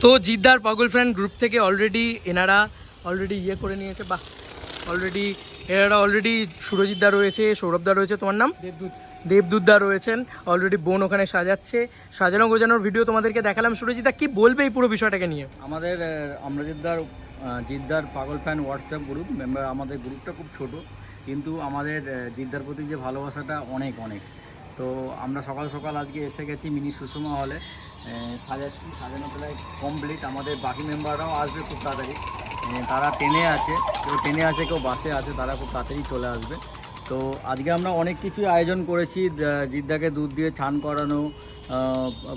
তো জিদ্দার পাগল friend group থেকে এনারা অলরেডি ইয়ে করে নিয়েছে, বাহ এনারা অলরেডি সুরজিৎদা রয়েছে, সৌরভদা রয়েছে, তোমার নাম দেবদূতদা রয়েছেন, অলরেডি বোন ওখানে সাজাচ্ছে, সাজানো গোজানোর ভিডিও তোমাদেরকে দেখালাম। সুরজিৎদা কি বলবে এই পুরো বিষয়টাকে নিয়ে? আমরা জিদ্দার পাগল ফ্যান হোয়াটসঅ্যাপ গ্রুপ মেম্বার, আমাদের গ্রুপটা খুব ছোট, কিন্তু আমাদের জিদ্দার প্রতি যে ভালোবাসাটা অনেক অনেক। তো আমরা সকাল সকাল আজকে এসে গেছি মিনি সুষমা হলে, সাজাচ্ছি, সাজানো প্রায় কমপ্লিট। আমাদের বাকি মেম্বাররাও আসবে খুব তাড়াতাড়ি, তারা ট্রেনে আছে, কেউ বাসে আছে, তারা খুব তাড়াতাড়ি চলে আসবে। তো আজকে আমরা অনেক কিছুই আয়োজন করেছি, জিদ্দাকে দুধ দিয়ে ছান করানো,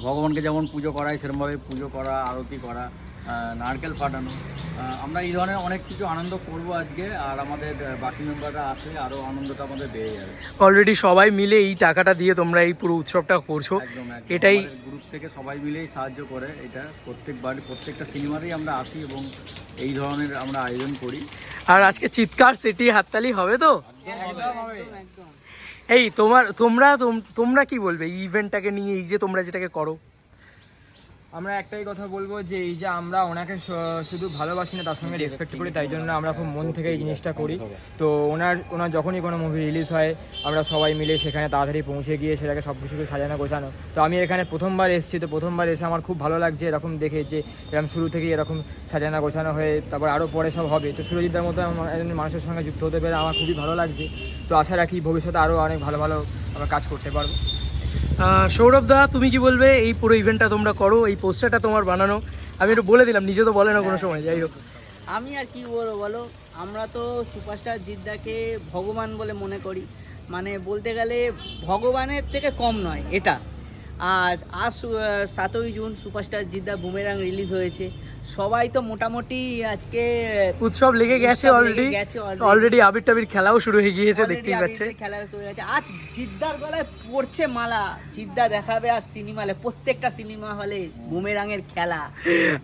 ভগবানকে যেমন পুজো করায় সেরকমভাবে পুজো করা, আরতি করা, নারকেল ফাটানো। আমরা এই ধরনের অনেক কিছু আনন্দ করব আজকে, আর আমাদের বাকি মেম্বাররা আসলে আরও আনন্দটা আমাদের বেড়ে যাবে। অলরেডি সবাই মিলে এই টাকাটা দিয়ে তোমরা এই পুরো উৎসবটা করছো, এটাই গ্রুপ থেকে সবাই মিলেই সাহায্য করে। এটা প্রত্যেকটা সিনেমাতেই আমরা আসি এবং এই ধরনের আমরা আয়োজন করি। আর আজকে চিৎকার সিটি হাততালি হবে তো? এই তোমরা কি বলবে এই ইভেন্টটাকে নিয়ে, এই যে তোমরা যেটাকে করো? আমরা একটাই কথা বলবো যে এই যে আমরা ওনাকে শুধু ভালোবাসি না, তার সঙ্গে রেসপেক্ট করি, তাই জন্য আমরা খুব মন থেকে এই জিনিসটা করি। তো ওনার যখনই কোনো মুভি রিলিজ হয় আমরা সবাই মিলে সেখানে তাড়াতাড়ি পৌঁছে গিয়ে সেটাকে সব কিছুকে সাজানো গোছানো। তো আমি এখানে প্রথমবার এসেছি, তো প্রথমবার এসে আমার খুব ভালো লাগছে এরকম দেখে, যে এরকম শুরু থেকেই এরকম সাজানো গোছানো হয়ে তারপর আরও পরে সব হবে। তো সুরজিৎদার মতো একজন মানুষের সঙ্গে যুক্ত হতে পেরে আমার খুবই ভালো লাগছে। তো আশা রাখি ভবিষ্যতে আরও অনেক ভালো ভালো আমরা কাজ করতে পারবো। সৌরভদা, তুমি কি বলবে? এই পুরো ইভেন্টটা তোমরা করো, এই পোস্টারটা তোমার বানানো, আমি একটু বলে দিলাম, নিজে তো বলে না কোনো সময়, যাই হোক। আমি আর কি বলবো বলো, আমরা তো সুপারস্টার জিদ্দাকে ভগবান বলে মনে করি, মানে বলতে গেলে ভগবানের থেকে কম নয় এটা। আর আজ 7ই জুন সুপারস্টার জিদ্দা বুমেরাং রিলিজ হয়েছে, সবাই তো মোটামুটি আজকে উৎসব লেগে গেছে, অলরেডি আবির টাবির খেলাও শুরু হয়ে গিয়েছে, দেখতেই পাচ্ছে। খেলা শুরু হয়ে গেছে, আজ জিদ্দার গলায় পড়ছে মালা, জিদ্দা দেখাবে আর সিনেমা হলে, প্রত্যেকটা সিনেমা হলে বুমেরাং এর খেলা।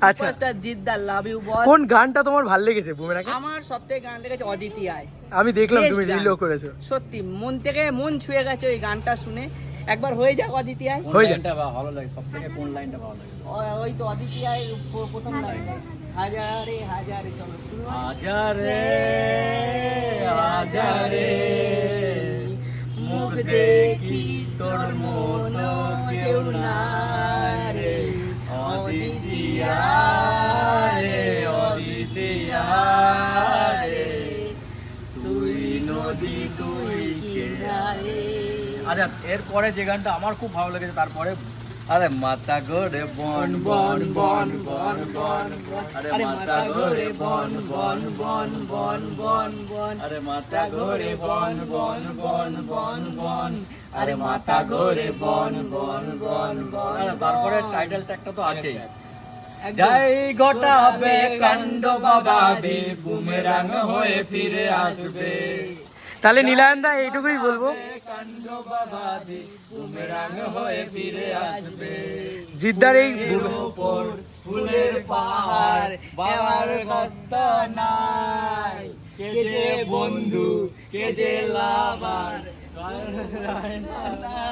আচ্ছা, superstar Jidda love you boss. কোন গানটা তোমার ভালো লেগেছে বুমেরাং? আমার সবথেকে গান লেগেছে অদিতি আয়, আমি দেখলাম তুমি রিলও করেছো, সত্যি মন থেকে মন ছুঁয়ে গেছে ওই গানটা শুনে। একবার হয়ে যাক অদিতি আয়, ভালো লাগে সবথেকে, কোন লাইনটা ভালো লাগে? ওই তো অদিতি আয় প্রথম লাইন, হাজারে হাজারে, চলো শুরু। হাজারে হাজারে মুখ দেখি তোর মন কেউ না রে, অদিতি আয় অদিতি আয়, তুই নদী তুই কিনারে। আচ্ছা, এরপরে যে গানটা আমার খুব ভালো লেগেছে, তারপরে আরে মাথা ঘোরে বন বন বন বন বন, আরে মাথা ঘোরে বন বন বন বন বন বন, আরে মাথা ঘোরে বন বন বন বন বন, আরে মাথা ঘোরে বন বন বন বন। তারপরে টাইটেল ট্র্যাকটা তো আছেই, যাই ঘটাবে কাণ্ড বাবাদি, বুমেরাং হয়ে ফিরে আসবে। তাহলে নীলায়ন দা এইটুকুই বলবো, জিদ্দার এই ফুলের পাহাড় বাবার কথা নাই, কে যে বন্ধু কে যে লাভার,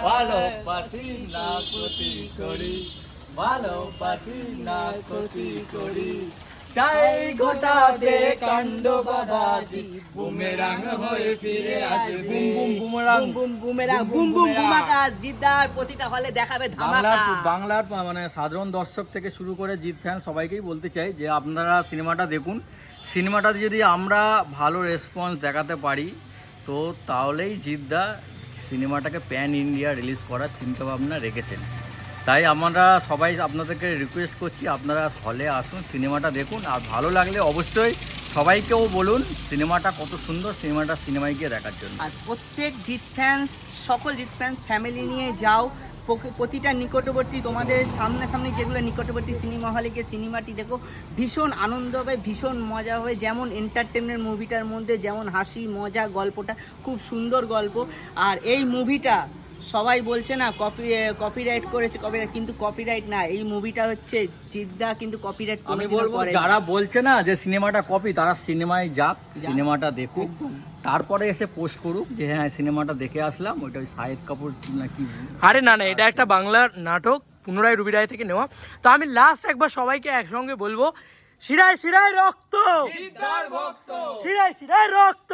ভালোবাসি না ক্ষতি করি, ভালোবাসি না ক্ষতি করি, চাই ঘটাবে কাণ্ড বাবাজি, বুমেরাং হয়ে ফিরে আসবে। Boomerang boom boomerang boom boom বুমাকাশ, জিদ্দার প্রতিটা হলে দেখাবে ধামাকা। বাংলার মানে সাধারণ দর্শক থেকে শুরু করে জিৎ ফ্যান সবাইকেই বলতে চাই যে আপনারা সিনেমাটা দেখুন। সিনেমাটাতে যদি আমরা ভালো রেসপন্স দেখাতে পারি, তো তাহলেই জিদ্দা সিনেমাটাকে প্যান ইন্ডিয়া রিলিজ করার চিন্তাভাবনা রেখেছেন। তাই আমরা সবাই আপনাদেরকে রিকোয়েস্ট করছি, আপনারা হলে আসুন, সিনেমাটা দেখুন, আর ভালো লাগলে অবশ্যই সবাইকেও বলুন সিনেমাটা কত সুন্দর, সিনেমায় গিয়ে দেখার জন্য। আর প্রত্যেক সকল জিৎ ফ্যান্স ফ্যামিলি নিয়ে যাও, প্রতিটা নিকটবর্তী তোমাদের সামনাসামনি যেগুলো নিকটবর্তী সিনেমা হলে গিয়ে সিনেমাটি দেখো, ভীষণ আনন্দ হবে, ভীষণ মজা হবে। যেমন এন্টারটেনমেন্ট মুভিটার মধ্যে যেমন হাসি মজা, গল্পটা খুব সুন্দর গল্প। আর এই মুভিটা সবাই বলছে না কপিরাইট করেছে, কিন্তু কপিরাইট না, এই মুভিটা হচ্ছে জিদ্দা কিন্তু কপিরাইট। আমি বলবো যারা বলছে না যে সিনেমাটা কপি, তারা সিনেমায় যাক, সিনেমাটা দেখুক, তারপরে এসে পোস্ট করুক যে হ্যাঁ সিনেমাটা দেখে আসলাম, ওইটা ওই শাহিদ কাপুর নাকি। আরে না, এটা একটা বাংলার নাটক, পুনরায় রুবি রায় থেকে নেওয়া। তো আমি লাস্ট একবার সবাইকে একসঙ্গে বলবো, শিরায় শিরায় রক্ত, শিরায় শিরায় রক্ত,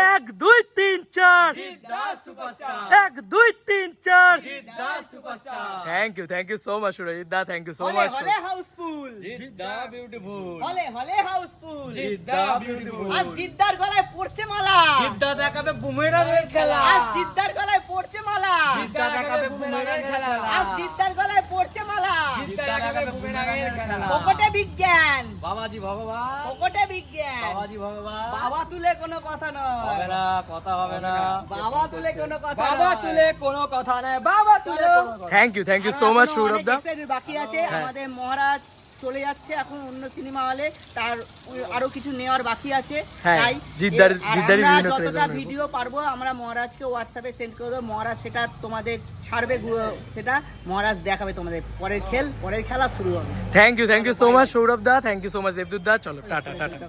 1 2 3 4, 1 2 3 4। Thank you so much Surajit da, thank you so much. হলে হাউসফুল, হলে হাউসফুল, আজ জিদ্দার গলায় পড়ছে মালা, জিদ্দা দেখাবে বুমেরাংয়ের খেলা, আজ জিদ্দার গলায় পড়ছে মালা, জিদ্দা দেখাবে বুমেরাংয়ের খেলা, আজ জিদ্দার গলায় পড়ছে মালা, জিদ্দা দেখাবে বুমেরাংয়ের খেলা। পকেটে বিজ্ঞান, বাবাজি ভগবান, পকেটে বিজ্ঞান, বাবাজি ভগবান, বাবা তুলে কোনো কথা হবে নয়, না, কথা হবে না। বাবা তুলে কোনো কথা বাবা নয়। তুলে কোনো কথা নাই, বাবা তুলে চলো। কোনো কথা। Thank you so much Sourav da. বাকি আছে, আমাদের মহারাজ চলে যাচ্ছে এখন অন্য সিনেমা হলে, তার আরো কিছু নেওয়ার বাকি আছে। হ্যাঁ, তাই জিদ্দার- আর জিদ্দারই আমরা বিভিন্ন যতটা trailer নেবো। ভিডিও পারবো আমরা মহারাজকে হোয়াটসঅ্যাপে সেন্ড করে দেবো, মহারাজ সেটা তোমাদের ছাড়বে, সেটা মহারাজ দেখাবে তোমাদের। পরের খেলা শুরু হবে। Thank you so much Sourav da, thank you so much Debdut da. চলো টাটা টাটা।